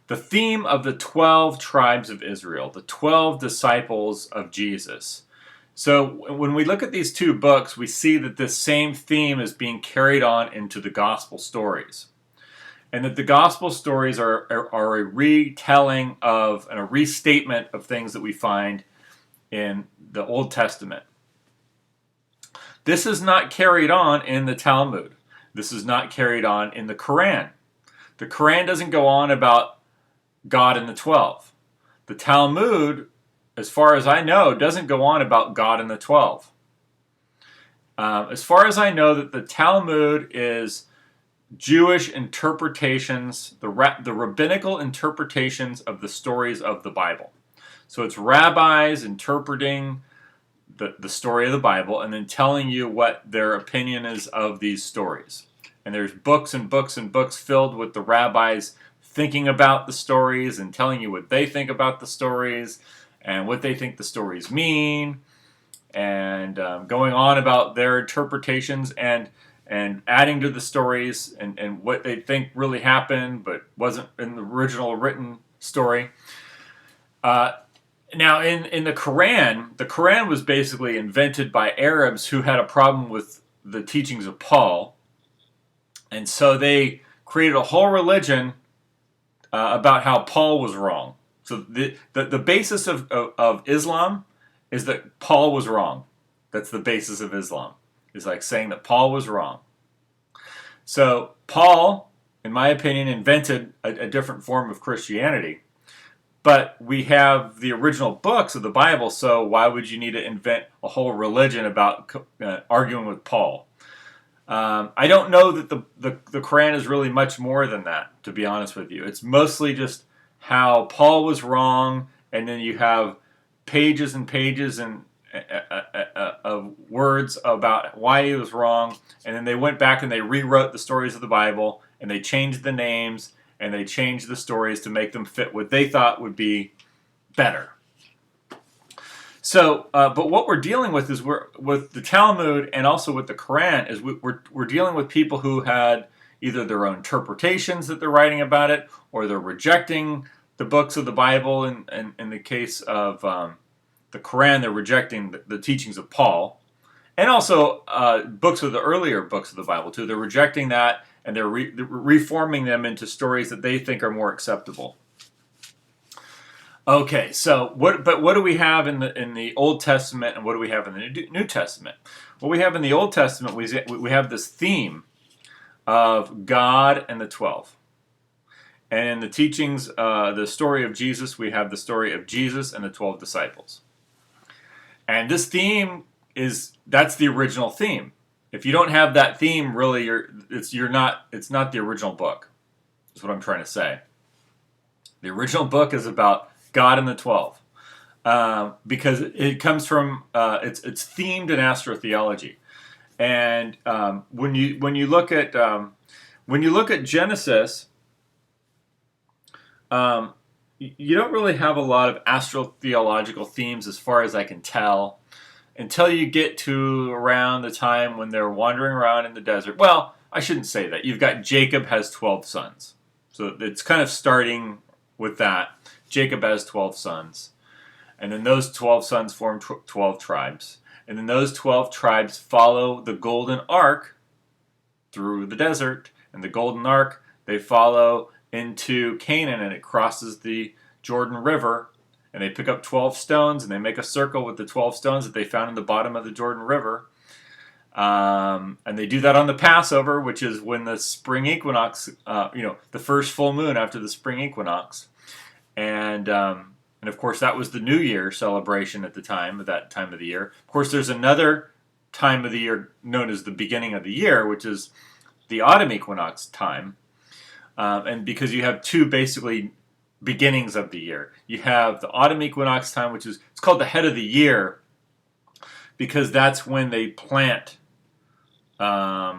the theme of the 12 tribes of Israel, the 12 disciples of Jesus. So when we look at these two books, we see that this same theme is being carried on into the gospel stories. And that the gospel stories are a retelling of and a restatement of things that we find in the Old Testament. This is not carried on in the Talmud. This is not carried on in the Quran. The Quran doesn't go on about God and the 12. The Talmud, as far as I know, doesn't go on about God and the 12. As far as I know, that the Talmud is Jewish interpretations, the rabbinical interpretations of the stories of the Bible. So it's rabbis interpreting the story of the Bible and then telling you what their opinion is of these stories. And there's books and books and books filled with the rabbis thinking about the stories and telling you what they think about the stories and what they think the stories mean, and going on about their interpretations and adding to the stories and what they think really happened but wasn't in the original written story. Now, in the Quran was basically invented by Arabs who had a problem with the teachings of Paul, and so they created a whole religion about how Paul was wrong. So the basis of Islam is that Paul was wrong. That's the basis of Islam. It's like saying that Paul was wrong. So Paul, in my opinion, invented a different form of Christianity. But we have the original books of the Bible, so why would you need to invent a whole religion about arguing with Paul? I don't know that the Quran is really much more than that, to be honest with you. It's mostly just how Paul was wrong, and then you have pages and pages of words about why he was wrong, and then they went back and they rewrote the stories of the Bible, and they changed the names, and they changed the stories to make them fit what they thought would be better. So, but what we're dealing with is with the Talmud and also with the Quran is we're dealing with people who had either their own interpretations that they're writing about it, or they're rejecting the books of the Bible. In the case of the Quran, they're rejecting the teachings of Paul, and also books of the earlier books of the Bible too. They're rejecting that, and they're reforming them into stories that they think are more acceptable. Okay, so what do we have in the Old Testament, and what do we have in the New Testament? What we have in the Old Testament, we have this theme of God and the 12. And in the teachings, the story of Jesus, we have the story of Jesus and the 12 disciples. And this theme that's the original theme. If you don't have that theme, really, it's not the original book. That's what I'm trying to say. The original book is about God and the 12, because it comes from it's themed in astrotheology, and when you look at Genesis, you don't really have a lot of astrotheological themes as far as I can tell, until you get to around the time when they're wandering around in the desert. Well, I shouldn't say that. You've got Jacob has 12 sons, so it's kind of starting with that. Jacob has 12 sons, and then those 12 sons form 12 tribes, and then those 12 tribes follow the golden ark through the desert, and the golden ark, they follow into Canaan, and it crosses the Jordan River, and they pick up 12 stones, and they make a circle with the 12 stones that they found in the bottom of the Jordan River, and they do that on the Passover, which is when the spring equinox, the first full moon after the spring equinox. And of course, that was the New Year celebration at that time of the year. Of course, there's another time of the year known as the beginning of the year, which is the autumn equinox time. And because you have two basically beginnings of the year. You have the autumn equinox time, it's called the head of the year, because that's when they plant. I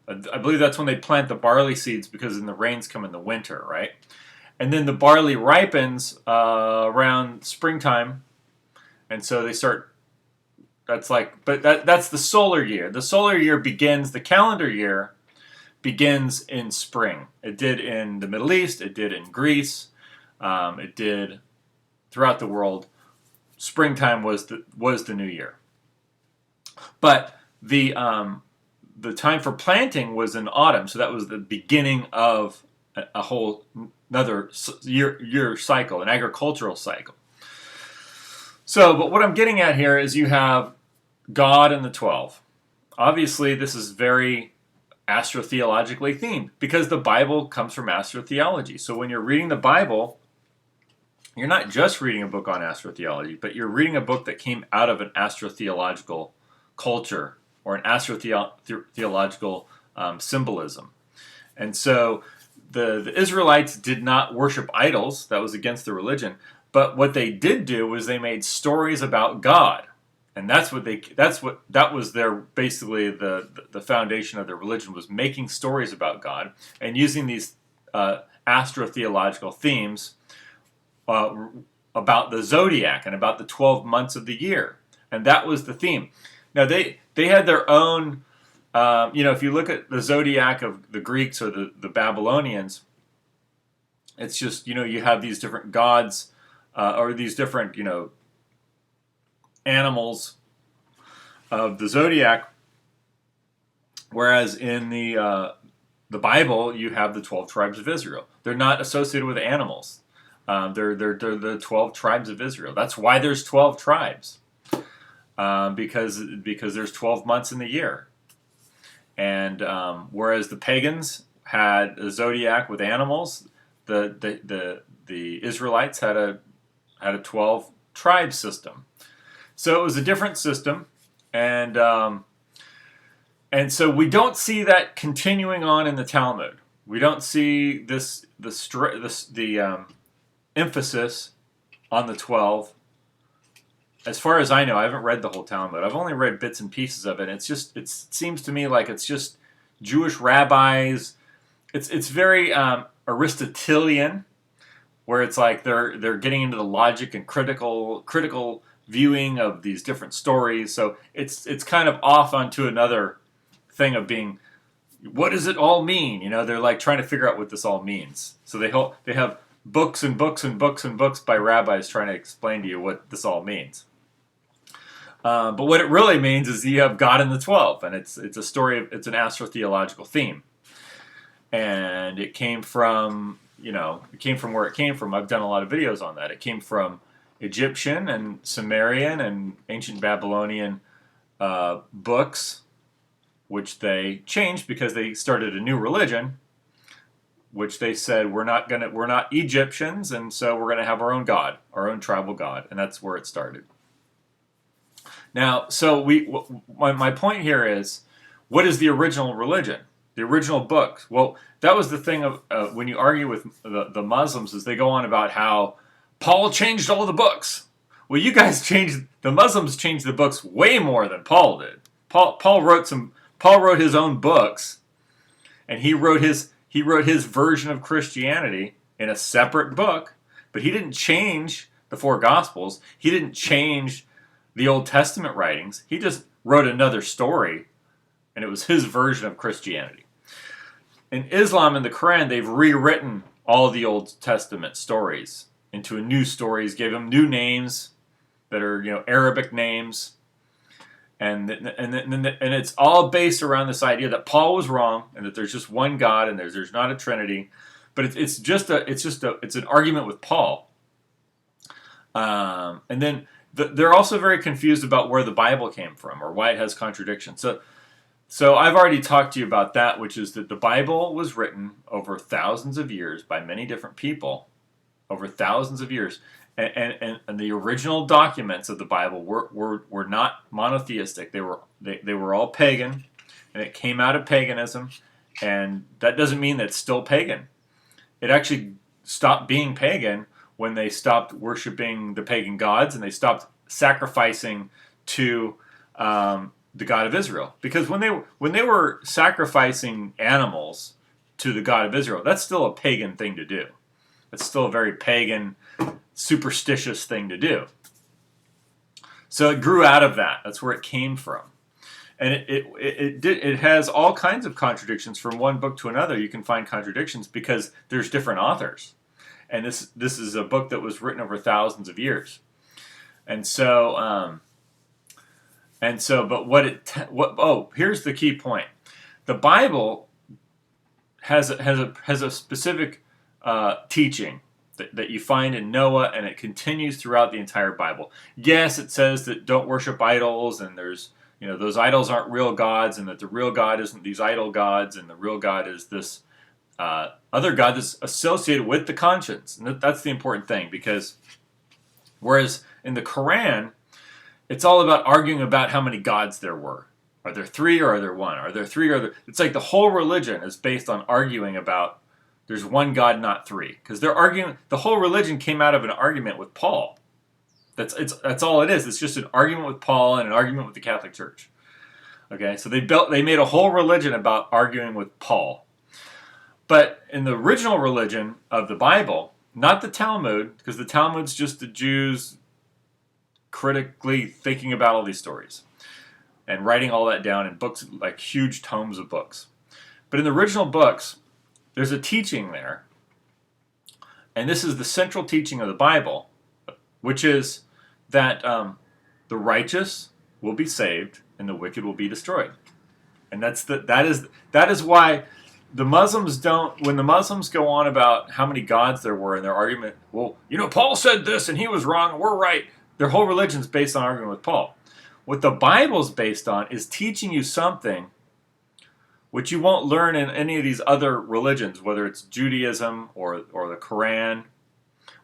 believe that's when they plant the barley seeds, because then the rains come in the winter, right? And then the barley ripens around springtime, and so they start. That's the solar year. The solar year begins. The calendar year begins in spring. It did in the Middle East. It did in Greece. It did throughout the world. Springtime was the new year, but the time for planting was in autumn, so that was the beginning of a whole another year cycle, an agricultural cycle. So, but what I'm getting at here is you have God and the 12. Obviously, this is very astrotheologically themed because the Bible comes from astrotheology. So when you're reading the Bible, you're not just reading a book on astrotheology, but you're reading a book that came out of an astrotheological culture or an astrotheological symbolism. And so the Israelites did not worship idols. That was against the religion. But what they did do was they made stories about God. And that was their basically the foundation of their religion, was making stories about God and using these astrotheological themes about the zodiac and about the 12 months of the year. And that was the theme. Now they had their own, if you look at the zodiac of the Greeks or the Babylonians, it's just, you have these different gods or these different, animals of the zodiac, whereas in the Bible you have the 12 tribes of Israel. They're not associated with animals. They're the 12 tribes of Israel. That's why there's 12 tribes, because there's 12 months in the year, and whereas the pagans had a zodiac with animals, the Israelites had a 12 tribe system. So it was a different system, and so we don't see that continuing on in the Talmud. We don't see the emphasis on the 12. As far as I know, I haven't read the whole Talmud. I've only read bits and pieces of it. It seems to me like it's just Jewish rabbis. It's very Aristotelian, where it's like they're getting into the logic and critical viewing of these different stories. So it's kind of off onto another thing of being, what does it all mean? They're like trying to figure out what this all means. So they have books and books and books and books by rabbis trying to explain to you what this all means. But what it really means is you have God and the 12, and it's a story. It's an astrotheological theme, and it came from where it came from. I've done a lot of videos on that. It came from Egyptian and Sumerian and ancient Babylonian books, which they changed because they started a new religion, which they said we're not Egyptians, and so we're gonna have our own god, our own tribal god, and that's where it started. Now, so my point here is, what is the original religion? The original books. Well, that was the thing of when you argue with the Muslims, is they go on about how Paul changed all the books. Well, the Muslims changed the books way more than Paul did. Paul wrote his own books, and he wrote his version of Christianity in a separate book, but he didn't change the four Gospels. He didn't change the Old Testament writings. He just wrote another story, and it was his version of Christianity. In Islam and the Quran, they've rewritten all the Old Testament stories into new stories, gave them new names that are Arabic names, and it's all based around this idea that Paul was wrong and that there's just one God and there's not a Trinity, but it's an argument with Paul, and then they're also very confused about where the Bible came from or why it has contradictions. So I've already talked to you about that, which is that the Bible was written over thousands of years by many different people, over thousands of years. And the original documents of the Bible were not monotheistic. They were all pagan, and it came out of paganism. And that doesn't mean that it's still pagan. It actually stopped being pagan when they stopped worshiping the pagan gods and they stopped sacrificing to the God of Israel. Because when they were sacrificing animals to the God of Israel, that's still a pagan thing to do. It's still a very pagan, superstitious thing to do. So it grew out of that. That's where it came from. And it has all kinds of contradictions from one book to another. You can find contradictions because there's different authors. and this is a book that was written over thousands of years. And so, but here's the key point: the Bible has a specific teaching that you find in Noah, and it continues throughout the entire Bible. Yes, it says that don't worship idols, and there's those idols aren't real gods, and that the real God isn't these idol gods, and the real God is this other God that's associated with the conscience. And that's the important thing, because whereas in the Quran, it's all about arguing about how many gods there were. Are there three or are there one? Are there three or are there... It's like the whole religion is based on arguing about there's one God, not three. Because they're arguing... The whole religion came out of an argument with Paul. That's all it is. It's just an argument with Paul and an argument with the Catholic Church. Okay, so they made a whole religion about arguing with Paul. But in the original religion of the Bible, not the Talmud, because the Talmud's just the Jews critically thinking about all these stories and writing all that down in books, like huge tomes of books. But in the original books, there's a teaching there, and this is the central teaching of the Bible, which is that the righteous will be saved and the wicked will be destroyed. And that is why the Muslims don't, when the Muslims go on about how many gods there were in their argument, well, Paul said this and he was wrong and we're right. Their whole religion's based on arguing with Paul. What the Bible's based on is teaching you something which you won't learn in any of these other religions, whether it's Judaism or the Quran,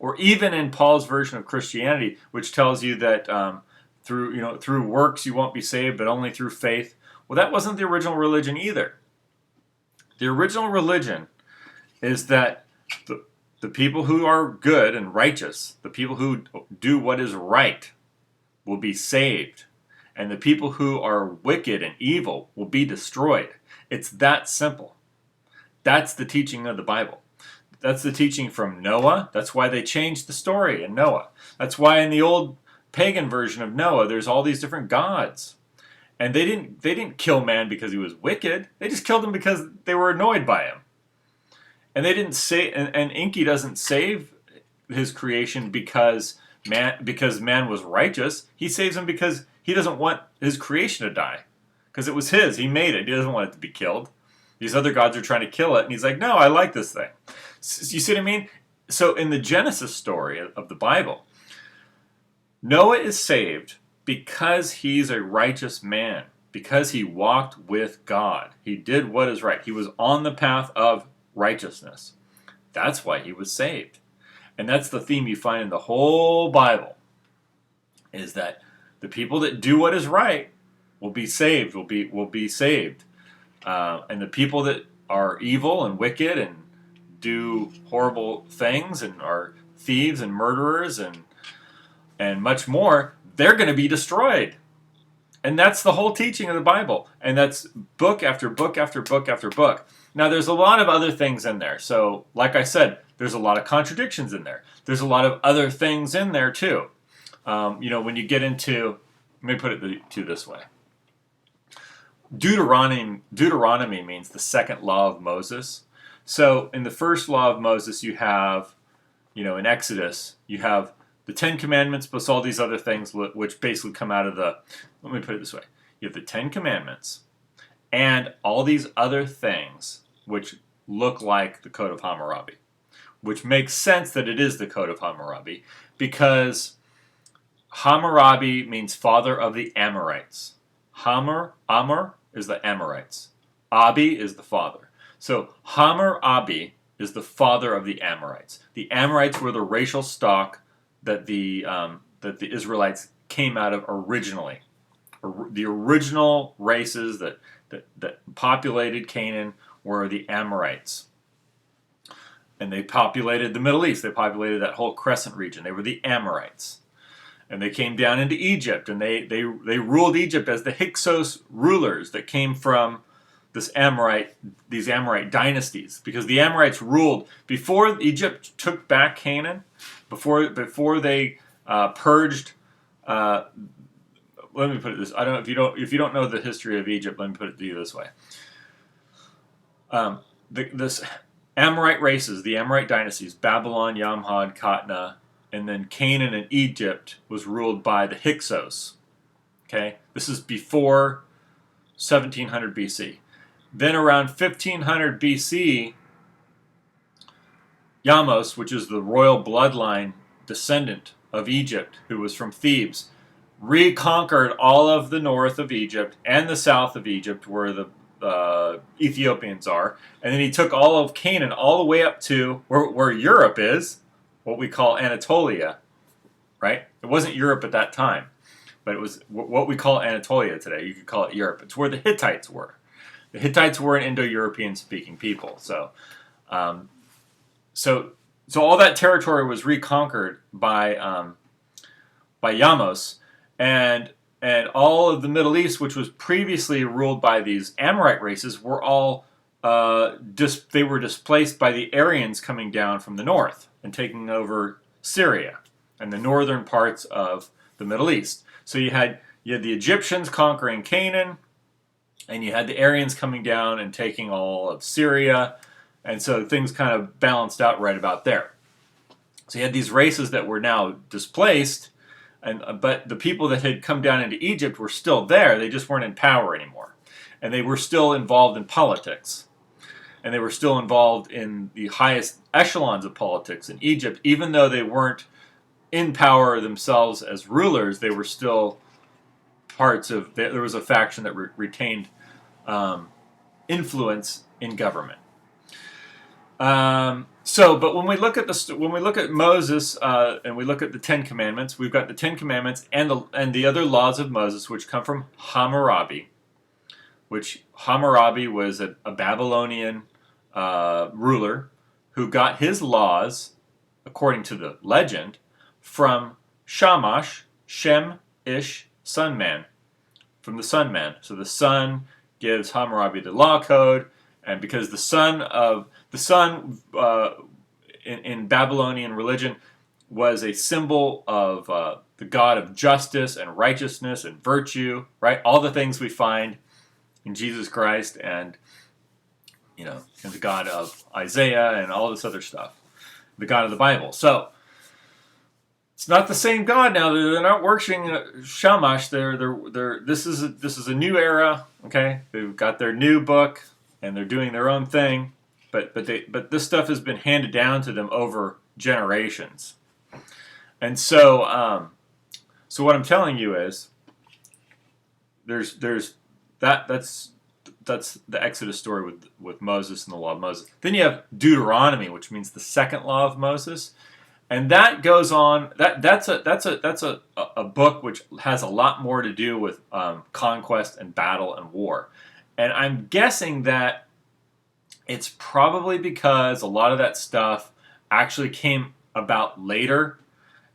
or even in Paul's version of Christianity, which tells you that through works you won't be saved, but only through faith. Well, that wasn't the original religion either. The original religion is that the people who are good and righteous, the people who do what is right, will be saved. And the people who are wicked and evil will be destroyed. It's that simple. That's the teaching of the Bible. That's the teaching from Noah. That's why they changed the story in Noah. That's why in the old pagan version of Noah, there's all these different gods. And they didn't kill man because he was wicked. They just killed him because they were annoyed by him. And they didn't say, and Enki doesn't save his creation because man was righteous. He saves him because he doesn't want his creation to die. Because it was his. He made it. He doesn't want it to be killed. These other gods are trying to kill it. And he's like, no, I like this thing. You see what I mean? So in the Genesis story of the Bible, Noah is saved because he's a righteous man. Because he walked with God. He did what is right. He was on the path of righteousness. That's why he was saved. And that's the theme you find in the whole Bible, is that the people that do what is right will be saved, will be saved. And the people that are evil and wicked and do horrible things and are thieves and murderers and much more, they're going to be destroyed. And that's the whole teaching of the Bible. And that's book after book after book after book. Now, there's a lot of other things in there. So, like I said, there's a lot of contradictions in there. There's a lot of other things in there, too. When you get into, let me put it to this way. Deuteronomy means the second law of Moses. So, in the first law of Moses, you have, in Exodus, you have the Ten Commandments plus all these other things which basically come out of let me put it this way. You have the Ten Commandments and all these other things which look like the Code of Hammurabi, which makes sense that it is the Code of Hammurabi because Hammurabi means father of the Amorites. Amor is the Amorites. Abi is the father. So Hammurabi is the father of the Amorites. The Amorites were the racial stock that the Israelites came out of originally. The original races that populated Canaan were the Amorites. And they populated the Middle East. They populated that whole crescent region. They were the Amorites. And they came down into Egypt, and they ruled Egypt as the Hyksos rulers that came from these Amorite dynasties. Because the Amorites ruled before Egypt took back Canaan, before they purged. Let me put it this. I don't know if you don't know the history of Egypt. Let me put it to you this way. Amorite races, the Amorite dynasties, Babylon, Yamhad, Katna, and then Canaan and Egypt was ruled by the Hyksos. Okay, this is before 1700 BC. Then around 1500 BC, Yamos, which is the royal bloodline descendant of Egypt, who was from Thebes, reconquered all of the north of Egypt and the south of Egypt, where the Ethiopians are, and then he took all of Canaan all the way up to where Europe is, what we call Anatolia, right? It wasn't Europe at that time, but it was what we call Anatolia today. You could call it Europe. It's where the Hittites were. The Hittites were an Indo-European speaking people. So all that territory was reconquered by Yamos, and all of the Middle East, which was previously ruled by these Amorite races, were all they were displaced by the Aryans coming down from the north and taking over Syria and the northern parts of the Middle East. So you had the Egyptians conquering Canaan, and you had the Aryans coming down and taking all of Syria, and so things kind of balanced out right about there. So you had these races that were now displaced, but the people that had come down into Egypt were still there. They just weren't in power anymore, and they were still involved in politics, and they were still involved in the highest echelons of politics in Egypt. Even though they weren't in power themselves as rulers, they were still parts of. There was a faction that retained influence in government. But when we look at Moses and we look at the Ten Commandments, we've got the Ten Commandments and the other laws of Moses, which come from Hammurabi. Which Hammurabi was a Babylonian ruler who got his laws, according to the legend, from Shamash, Shem, Ish, Sun Man, from the Sun Man. So the sun gives Hammurabi the law code, and because the sun in Babylonian religion was a symbol of the God of justice and righteousness and virtue, right? All the things we find in Jesus Christ and in the God of Isaiah and all this other stuff, the God of the Bible. So it's not the same God now. They're not worshiping Shamash. This is a new era. Okay, they've got their new book and they're doing their own thing. But this stuff has been handed down to them over generations, and so what I'm telling you is that's the Exodus story with Moses and the law of Moses. Then you have Deuteronomy, which means the second law of Moses, and that goes on. That's a book which has a lot more to do with conquest and battle and war, and I'm guessing that it's probably because a lot of that stuff actually came about later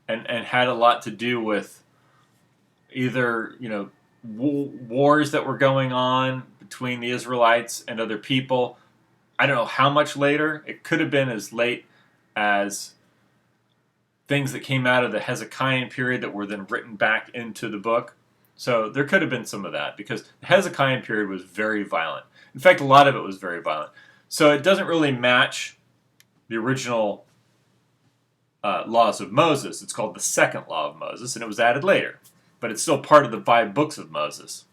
and had a lot to do with either, wars that were going on between the Israelites and other people. I don't know how much later. It could have been as late as things that came out of the Hezekiah period that were then written back into the book. So there could have been some of that because the Hezekiah period was very violent. In fact, a lot of it was very violent. So it doesn't really match the original laws of Moses. It's called the second law of Moses, and it was added later. But it's still part of the 5 books of Moses.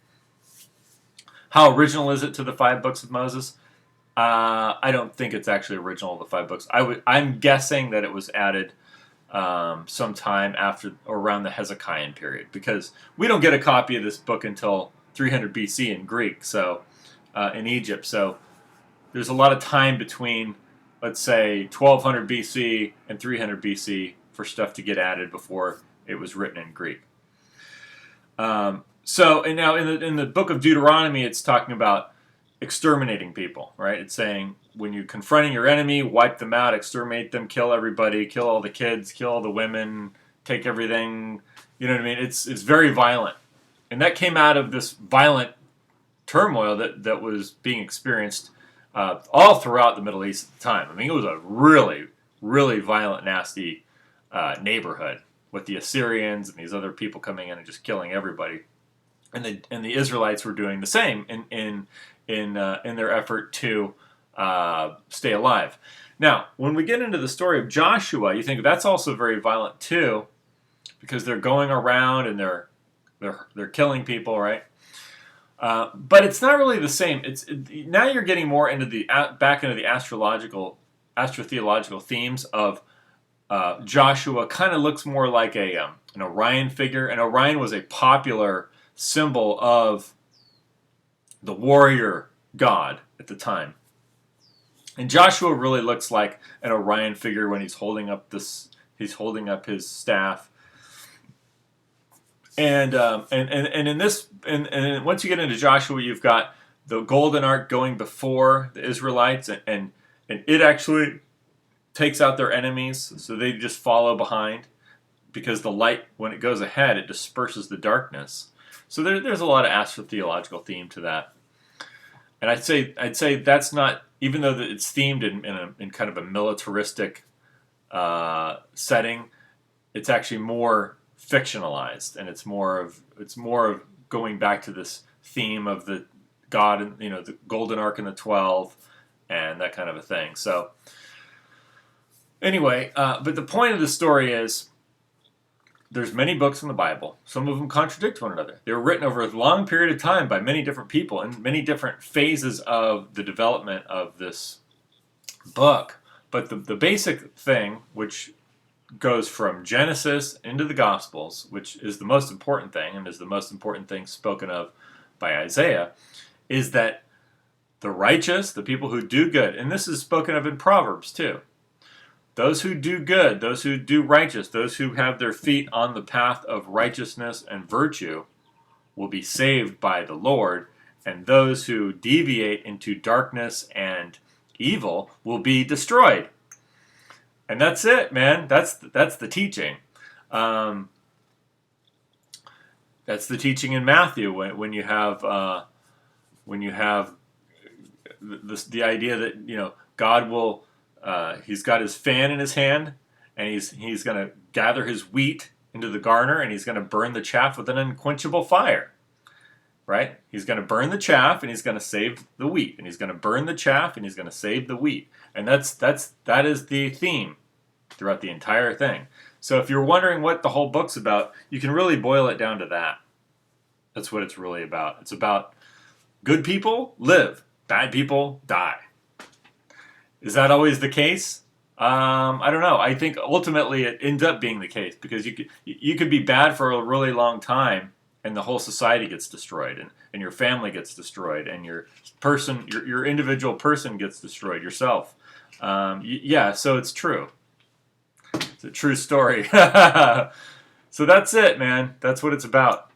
How original is it to the 5 books of Moses? I don't think it's actually original to the 5 books. I'm guessing that it was added sometime after or around the Hezekiah period, because we don't get a copy of this book until 300 BC in Greek, so in Egypt. So there's a lot of time between, let's say, 1200 BC and 300 BC for stuff to get added before it was written in Greek. And now in the book of Deuteronomy, it's talking about exterminating people, right? It's saying when you're confronting your enemy, wipe them out, exterminate them, kill everybody, kill all the kids, kill all the women, take everything. You know what I mean? It's very violent, and that came out of this violent turmoil that was being experienced all throughout the Middle East at the time. I mean, it was a really, really violent, nasty neighborhood with the Assyrians and these other people coming in and just killing everybody. And the Israelites were doing the same in their effort to stay alive. Now, when we get into the story of Joshua, you think that's also very violent too, because they're going around and they're killing people, right? But it's not really the same. Now you're getting more into back into the astrotheological themes of Joshua. Kind of looks more like an Orion figure, and Orion was a popular symbol of the warrior god at the time. And Joshua really looks like an Orion figure when he's holding up his staff. And in this, and once you get into Joshua, you've got the golden ark going before the Israelites, and it actually takes out their enemies, so they just follow behind, because the light, when it goes ahead, it disperses the darkness. So there's a lot of astrotheological theme to that. And I'd say that's not, even though it's themed in kind of a militaristic setting, it's actually more fictionalized, and it's more of going back to this theme of the God and the golden ark and the 12 and that kind of a thing. So anyway, but the point of the story is there's many books in the Bible. Some of them contradict one another. They were written over a long period of time by many different people in many different phases of the development of this book. But the basic thing, which goes from Genesis into the Gospels, which is the most important thing, and is the most important thing spoken of by Isaiah, is that the righteous, the people who do good, and this is spoken of in Proverbs too, those who do good, those who do righteous, those who have their feet on the path of righteousness and virtue will be saved by the Lord, and those who deviate into darkness and evil will be destroyed. And that's it, man. That's the teaching. That's the teaching in Matthew when you have the idea that God will he's got his fan in his hand, and he's going to gather his wheat into the garner, and he's going to burn the chaff with an unquenchable fire. Right? He's going to burn the chaff, and he's going to save the wheat, and he's going to burn the chaff, and he's going to save the wheat. And that is the theme throughout the entire thing. So if you're wondering what the whole book's about, you can really boil it down to that. That's what it's really about. It's about good people live, bad people die. Is that always the case? I don't know. I think ultimately it ends up being the case, because you could be bad for a really long time, and the whole society gets destroyed, and your family gets destroyed, and your individual person gets destroyed, yourself. Yeah, so it's true. It's a true story. So that's it, man. That's what it's about.